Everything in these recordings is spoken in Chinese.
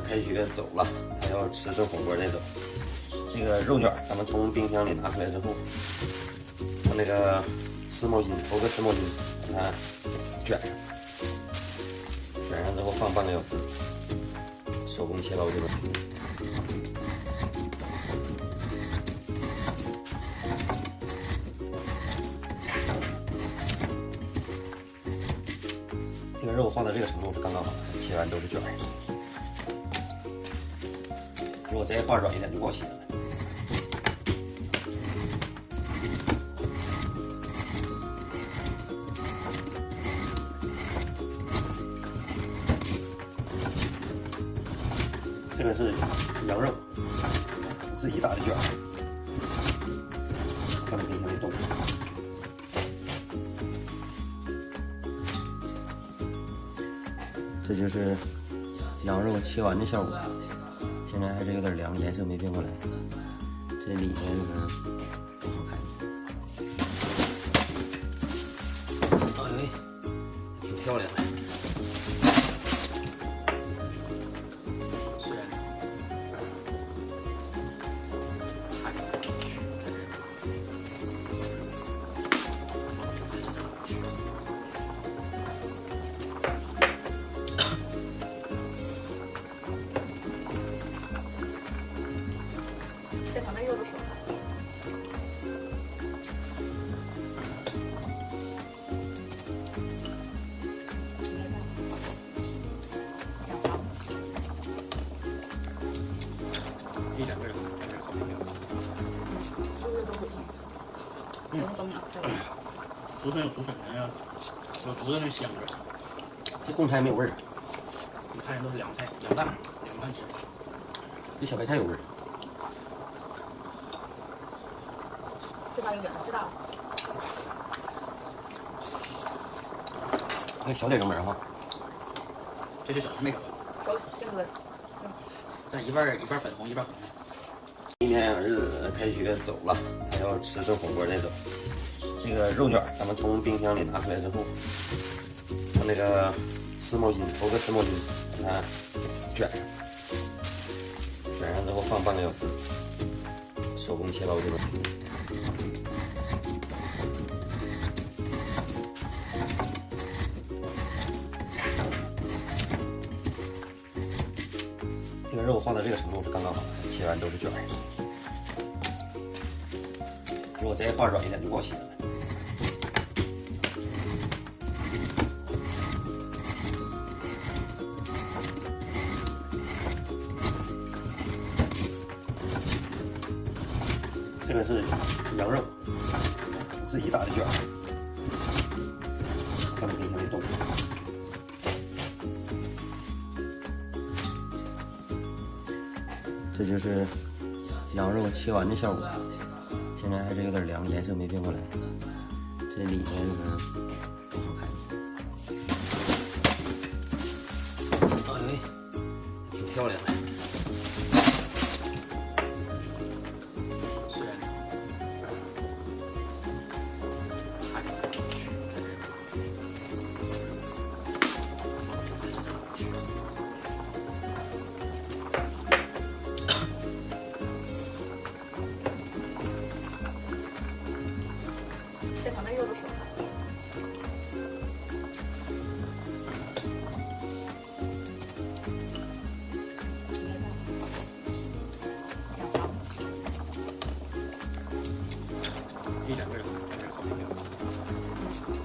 开学走了，他要吃顿火锅再走。这个肉卷咱们从冰箱里拿出来之后，用那个湿毛巾投个湿毛巾把它卷上，卷上之后放半个小时，手工切刀就能。这个肉化到这个程度是刚刚好，切完都是卷儿。如果再化软一点就不好切了。这个是羊肉，自己打的卷儿，放在冰箱里冻。这就是羊肉切完的效果，现在还是有点凉，颜色没变过来。这里面呢更好看一点。哎，挺漂亮的。这可能有的手。一点味儿都没有，好没有。是不是都不行？都没有。竹笋有竹笋的呀，有竹子那香味。这贡菜没有味儿，这菜都是凉菜，凉拌吃。这小白菜有味儿。这把有点知道了。那小点油门哈。这是小妹哥，这个这一半粉红一半红的。今天儿子开学走了，他要吃顿火锅再走。这个肉卷咱们从冰箱里拿出来之后，用那个湿毛巾投个湿毛巾把它卷上，卷上之后放半个小时，手工切刀就能。这个肉化到这个程度是刚刚好，切完都是卷儿。如果再化软一点就不好切了。这个是羊肉，自己打的卷儿，放在冰箱里冻。这就是羊肉切完的效果，现在还是有点凉，颜色没变过来。这里面呢更好看一点。哎，挺漂亮的。是的。这可能有的手。一点味儿都没有，好没有。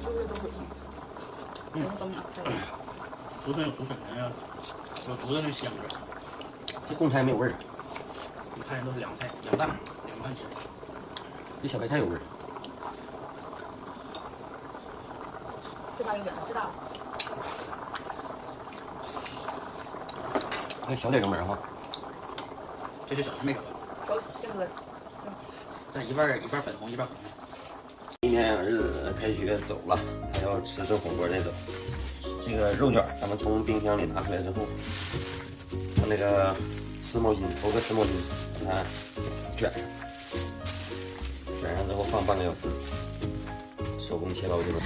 是不是都不行？都没有。竹笋有竹笋的呀，有竹子那香味。这贡菜没有味儿，这菜都是凉菜，凉拌吃。这小白菜有味儿。这把有点知道了。那小点油门哈。这是小妹哥，这个这一半粉红一半红的。今天儿子开学走了，他要吃顿火锅再走。这个肉卷咱们从冰箱里拿出来之后，用那个湿毛巾投个湿毛巾把它卷上，卷上之后放半个小时，手工切刀就能。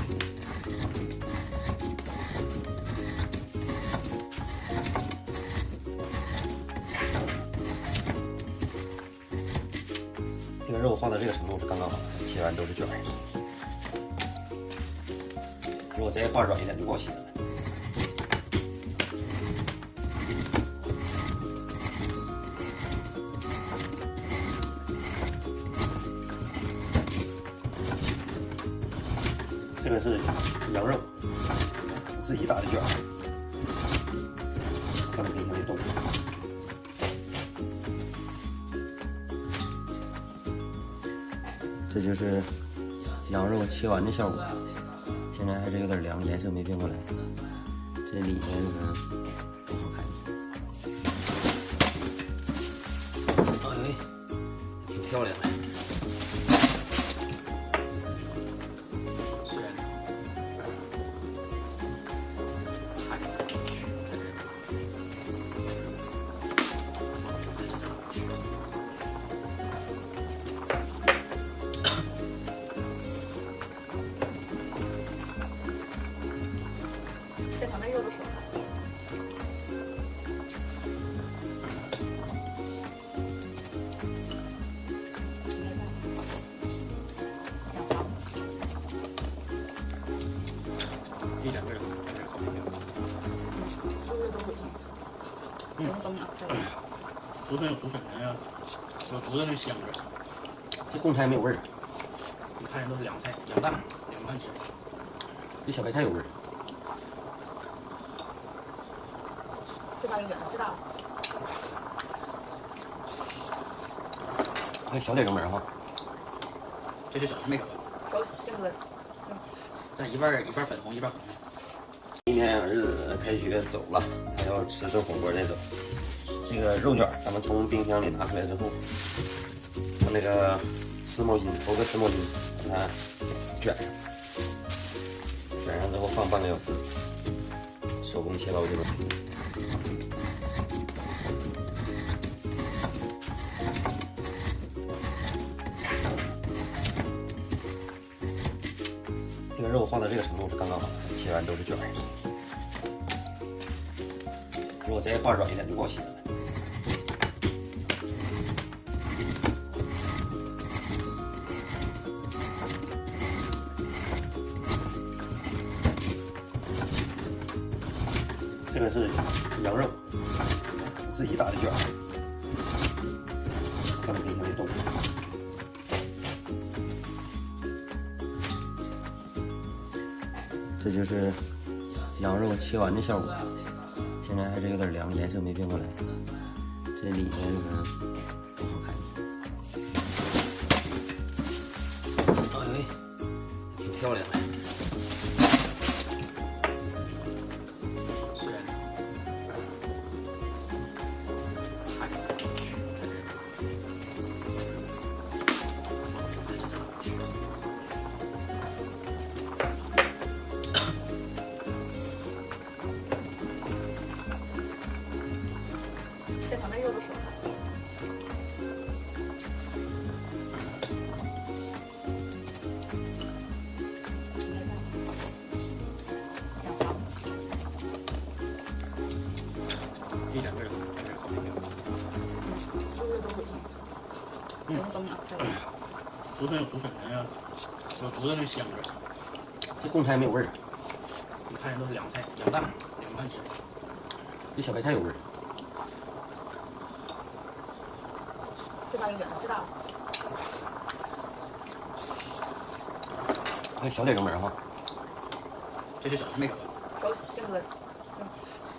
肉化到这个程度是刚刚好，切完都是卷儿。如果再化软一点就不好切了。这个是羊肉，自己打的卷儿，放在冰箱里冻。这就是羊肉切完的效果，现在还是有点凉，颜色没变过来。这里面呢挺好看的，哎，挺漂亮的。是的。这可能有的是。一点味儿都没有，好没有。是不是都是都没有这个。竹笋有竹笋的那个，有竹的那香味。这贡菜没有味儿，你看都是凉菜，凉拌吃。这小白菜有味儿。这把有点知道了。那小点油门哈。这是小妹口，这个这一半粉红一半红。今天儿子开学走了，他要吃顿火锅再走。这个肉卷咱们从冰箱里拿出来之后，用那个湿毛巾投个湿毛巾把它卷上，卷上之后放半个小时，手工切刀这种。这个肉化到这个程度是刚刚好，切完都是卷儿。如果再化软一点就不好切了。这个是羊肉，自己打的卷儿，放在冰箱里冻。这就是羊肉切完的效果，现在还是有点凉，颜色没变过来。这里面呢挺好看的，哎，挺漂亮的。是的。这可能有的是。一点味儿都没有，好没有。是不是都是都没有这个。竹笋有竹笋的那个，有竹的那香味。这贡菜没有味儿，你看都是凉菜，凉拌吃。这小白菜有味儿。这把有点知道了。那小点油门哈。这是小妹口，这个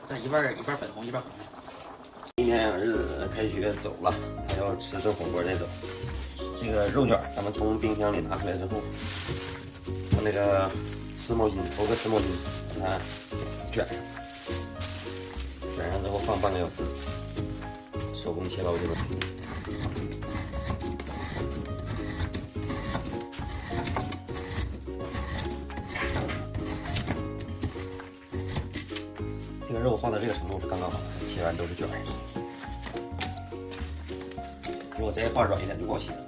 这一半粉红一半红。今天儿子开学走了，他要吃顿火锅再走。这个肉卷咱们从冰箱里拿出来之后，用那个湿毛巾投个湿毛巾把它卷上，卷上之后放半个小时，手工切刀这种。这个肉化到这个程度是刚刚好，切完都是卷儿。如果再化软一点就不好切了。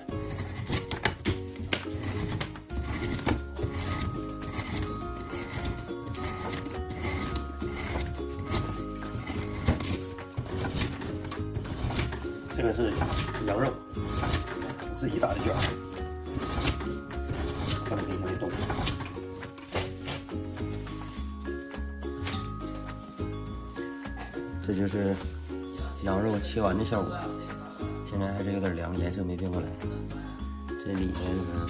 这个是羊肉，自己打的卷儿，放在冰箱里冻。这就是羊肉切完的效果，现在还是有点凉，颜色没变过来。这里面呢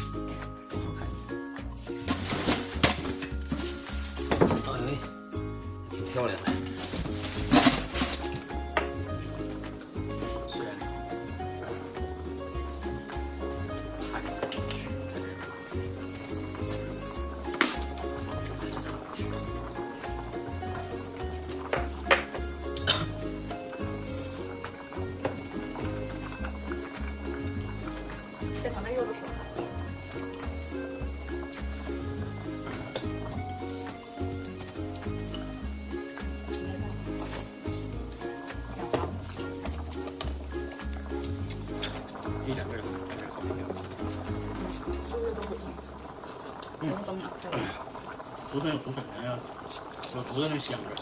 更好看一些。哎，挺漂亮的。是。这可能有的是。一点味儿都没有，这好没有。吃的都不硬，都秒这个。竹笋有竹笋的呀，有竹的那香味儿。